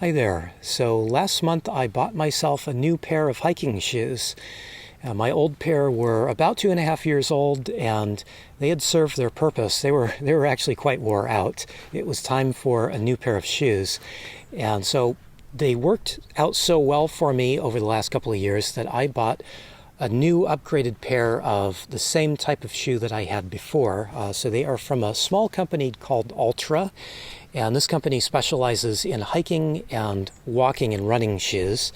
Hi there. So last month I bought myself a new pair of hiking shoes. My old pair were about 2.5 years old and they had served their purpose. They were actually quite wore out. It was time for a new pair of shoes. And so they worked out so well for me over the last couple of years that I bought a new upgraded pair of the same type of shoe that I had before. So they are from a small company called Altra. And this company specializes in hiking and walking and running shoes.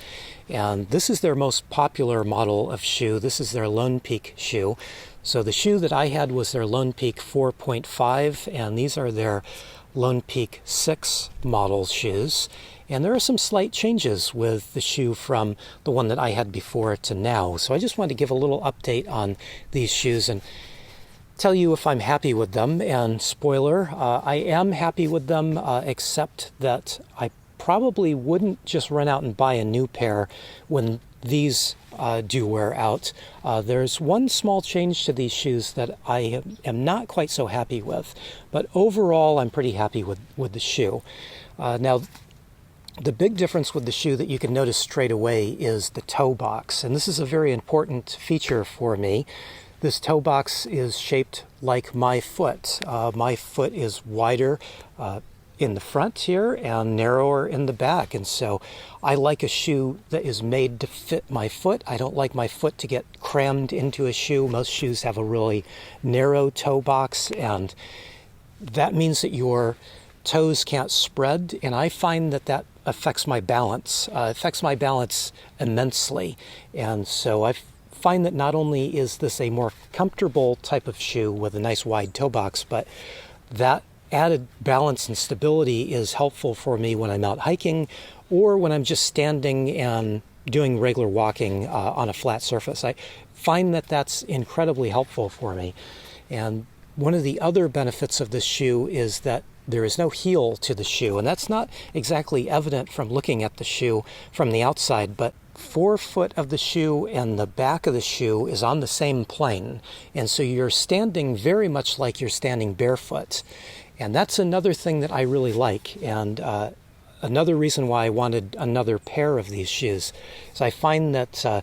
And this is their most popular model of shoe. This is their Lone Peak shoe. So the shoe that I had was their Lone Peak 4.5, and these are their Lone Peak 6 model shoes. And there are some slight changes with the shoe from the one that I had before to now. So I just wanted to give a little update on these shoes and tell you if I'm happy with them. And spoiler, I am happy with them, except that I probably wouldn't just run out and buy a new pair when these do wear out. There's one small change to these shoes that I am not quite so happy with, but overall I'm pretty happy with the shoe. Now, the big difference with the shoe that you can notice straight away is the toe box, and this is a very important feature for me. This toe box is shaped like my foot. My foot is wider in the front here and narrower in the back. And so I like a shoe that is made to fit my foot. I don't like my foot to get crammed into a shoe. Most shoes have a really narrow toe box, and that means that your toes can't spread. And I find that that affects my balance. It affects my balance immensely. And so I find that not only is this a more comfortable type of shoe with a nice wide toe box, but that added balance and stability is helpful for me when I'm out hiking or when I'm just standing and doing regular walking on a flat surface. I find that that's incredibly helpful for me. And one of the other benefits of this shoe is that there is no heel to the shoe, and that's not exactly evident from looking at the shoe from the outside, but 4 foot of the shoe and the back of the shoe is on the same plane. And so you're standing very much like you're standing barefoot. And that's another thing that I really like. And another reason why I wanted another pair of these shoes is I find that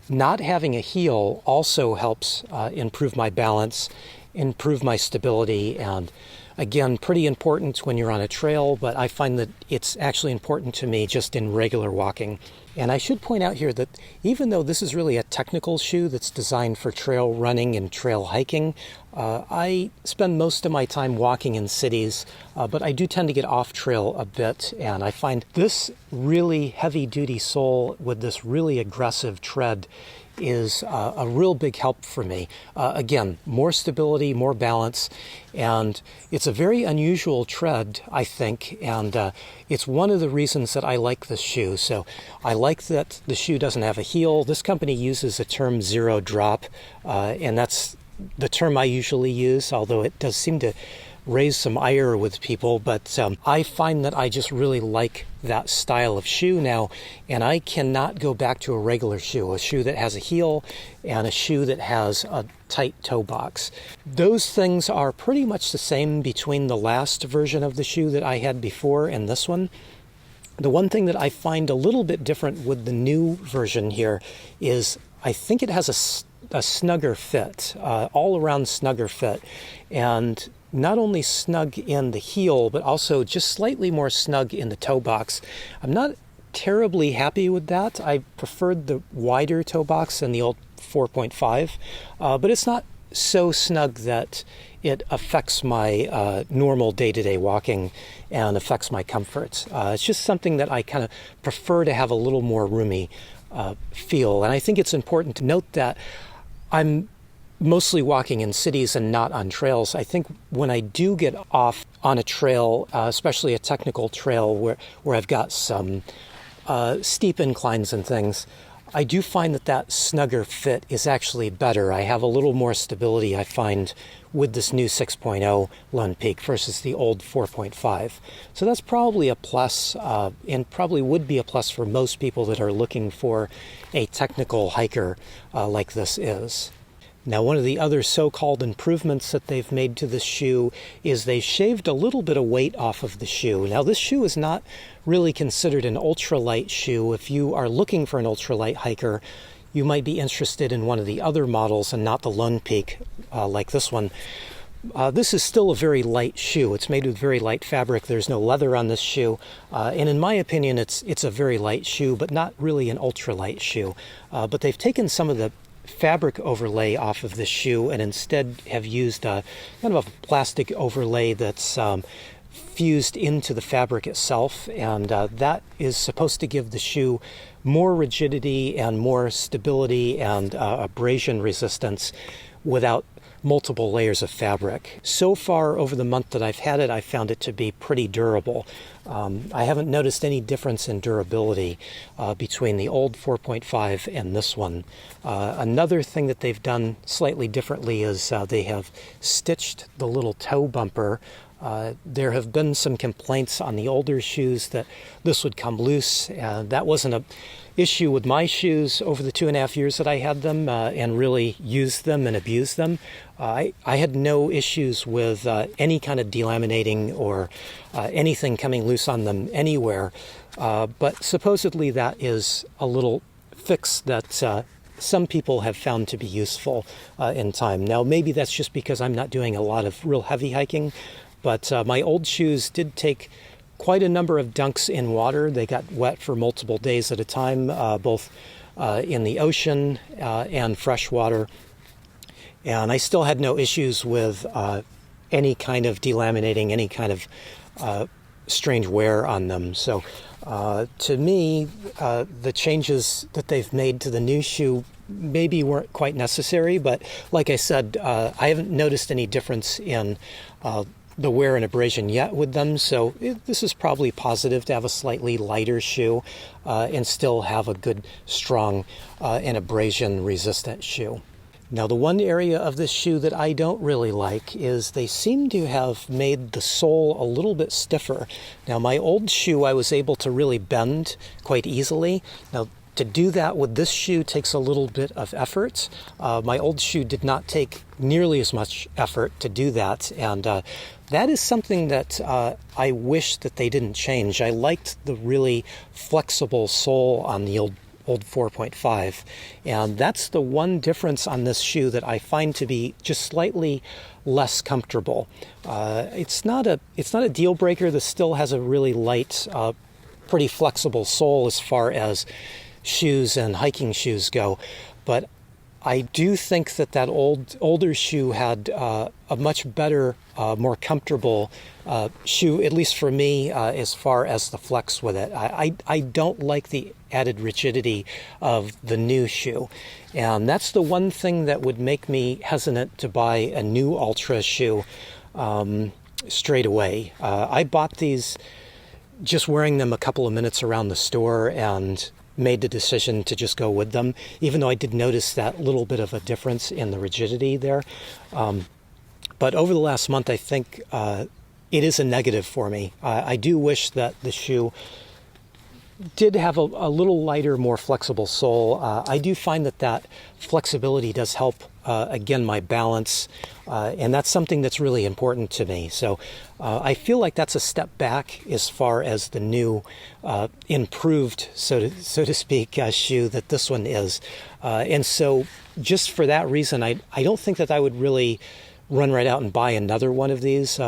not having a heel also helps improve my balance, improve my stability, and again, pretty important when you're on a trail, but I find that it's actually important to me just in regular walking. And I should point out here that even though this is really a technical shoe that's designed for trail running and trail hiking, I spend most of my time walking in cities, but I do tend to get off trail a bit, and I find this really heavy-duty sole with this really aggressive tread is a real big help for me. Again, more stability, more balance, and it's a very unusual tread, I think, and it's one of the reasons that I like this shoe. So I like that the shoe doesn't have a heel. This company uses the term zero drop, and that's the term I usually use, although it does seem to raise some ire with people, but I find that I just really like that style of shoe now, and I cannot go back to a regular shoe, a shoe that has a heel and a shoe that has a tight toe box. Those things are pretty much the same between the last version of the shoe that I had before and this one. The one thing that I find a little bit different with the new version here is I think it has a snugger fit, all around snugger fit, and not only snug in the heel, but also just slightly more snug in the toe box. I'm not terribly happy with that. I preferred the wider toe box than the old 4.5, but it's not so snug that it affects my normal day-to-day walking and affects my comfort. It's just something that I kind of prefer to have a little more roomy feel. And I think it's important to note that I'm mostly walking in cities and not on trails. I think when I do get off on a trail, especially a technical trail where I've got some steep inclines and things, I do find that snugger fit is actually better. I have a little more stability, I find, with this new 6.0 Lone Peak versus the old 4.5. So that's probably a plus, and probably would be a plus for most people that are looking for a technical hiker like this is. Now, one of the other so-called improvements that they've made to this shoe is they shaved a little bit of weight off of the shoe. Now, this shoe is not really considered an ultralight shoe. If you are looking for an ultralight hiker, you might be interested in one of the other models and not the Lone Peak like this one. This is still a very light shoe. It's made with very light fabric. There's no leather on this shoe. And in my opinion, it's a very light shoe, but not really an ultralight shoe. But they've taken some of the fabric overlay off of this shoe and instead have used kind of a plastic overlay that's fused into the fabric itself, and that is supposed to give the shoe more rigidity and more stability and abrasion resistance without multiple layers of fabric. So far over the month that I've had it, I found it to be pretty durable. I haven't noticed any difference in durability between the old 4.5 and this one. Another thing that they've done slightly differently is they have stitched the little toe bumper. There have been some complaints on the older shoes that this would come loose. That wasn't an issue with my shoes over the 2.5 years that I had them and really used them and abused them. I had no issues with any kind of delaminating or anything coming loose on them anywhere. But supposedly that is a little fix that some people have found to be useful in time. Now, maybe that's just because I'm not doing a lot of real heavy hiking, but my old shoes did take quite a number of dunks in water. They got wet for multiple days at a time, both in the ocean and fresh water. And I still had no issues with any kind of delaminating, any kind of strange wear on them. So to me, the changes that they've made to the new shoe maybe weren't quite necessary. But like I said, I haven't noticed any difference in the wear and abrasion yet with them, so this is probably positive to have a slightly lighter shoe and still have a good, strong and abrasion-resistant shoe. Now, the one area of this shoe that I don't really like is they seem to have made the sole a little bit stiffer. Now, my old shoe I was able to really bend quite easily. Now, to do that with this shoe takes a little bit of effort. My old shoe did not take nearly as much effort to do that, and that is something that I wish that they didn't change. I liked the really flexible sole on the old 4.5, and that's the one difference on this shoe that I find to be just slightly less comfortable. It's not a deal breaker. This still has a really light, pretty flexible sole as far as shoes and hiking shoes go, but I do think that older shoe had a much better, more comfortable shoe, at least for me, as far as the flex with it. I don't like the added rigidity of the new shoe, and that's the one thing that would make me hesitant to buy a new Altra shoe straight away. I bought these just wearing them a couple of minutes around the store and made the decision to just go with them, even though I did notice that little bit of a difference in the rigidity there. But over the last month, I think it is a negative for me. I do wish that the shoe did have a little lighter, more flexible sole. I do find that flexibility does help, again, my balance, and that's something that's really important to me. So I feel like that's a step back as far as the new improved, so to speak, shoe that this one is. And so just for that reason, I don't think that I would really run right out and buy another one of these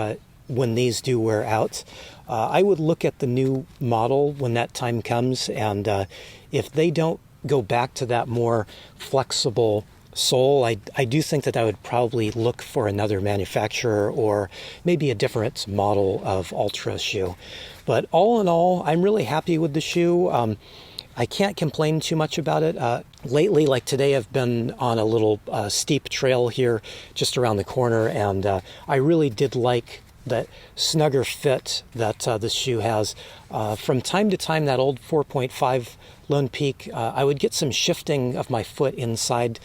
when these do wear out. I would look at the new model when that time comes, and if they don't go back to that more flexible sole, I do think that I would probably look for another manufacturer or maybe a different model of Altra shoe. But all in all, I'm really happy with the shoe. I can't complain too much about it. Lately, like today, I've been on a little steep trail here just around the corner, and I really did like that snugger fit that this shoe has. From time to time, that old 4.5 Lone Peak, I would get some shifting of my foot inside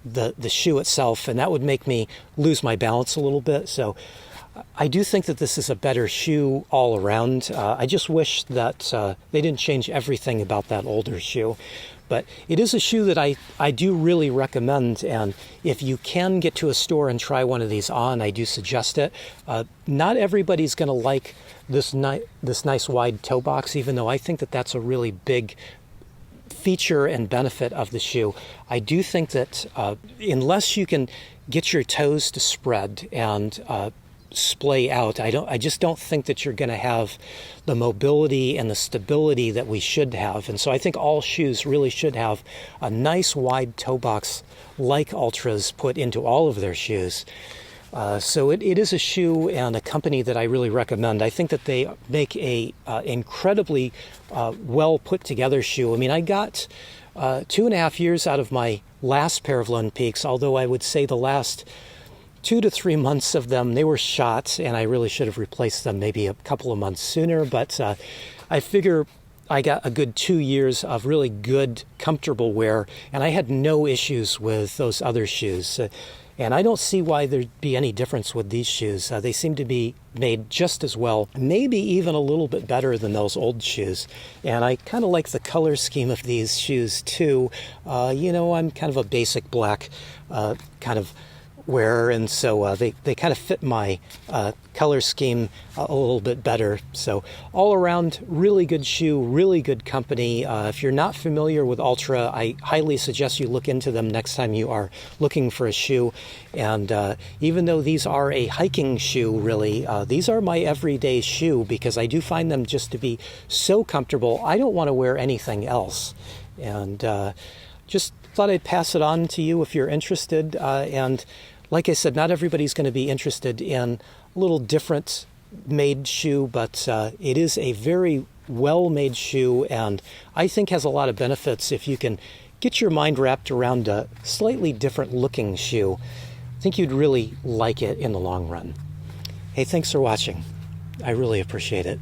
the shoe itself, and that would make me lose my balance a little bit. So I do think that this is a better shoe all around. I just wish that they didn't change everything about that older shoe. But it is a shoe that I do really recommend, and if you can get to a store and try one of these on, I do suggest it. Not everybody's going to like this nice wide toe box, even though I think that that's a really big feature and benefit of the shoe. I do think that unless you can get your toes to spread and splay out, I just don't think that you're going to have the mobility and the stability that we should have. And so I think all shoes really should have a nice wide toe box like Altra's put into all of their shoes. So it is a shoe and a company that I really recommend. I think that they make a incredibly well put together shoe. I mean, I got 2.5 years out of my last pair of Lone Peaks, although I would say the last 2 to 3 months of them, they were shot, and I really should have replaced them maybe a couple of months sooner. But I figure I got a good 2 years of really good, comfortable wear, and I had no issues with those other shoes. And I don't see why there'd be any difference with these shoes. They seem to be made just as well, maybe even a little bit better than those old shoes. And I kind of like the color scheme of these shoes too. I'm kind of a basic black kind of wearer, and so they kind of fit my color scheme a little bit better. So all around, really good shoe, really good company. If you're not familiar with Altra, I highly suggest you look into them next time you are looking for a shoe. And even though these are a hiking shoe, really, these are my everyday shoe because I do find them just to be so comfortable. I don't want to wear anything else. And just thought I'd pass it on to you if you're interested. And like I said, not everybody's going to be interested in a little different made shoe, but it is a very well-made shoe, and I think has a lot of benefits if you can get your mind wrapped around a slightly different looking shoe. I think you'd really like it in the long run. Hey, thanks for watching. I really appreciate it.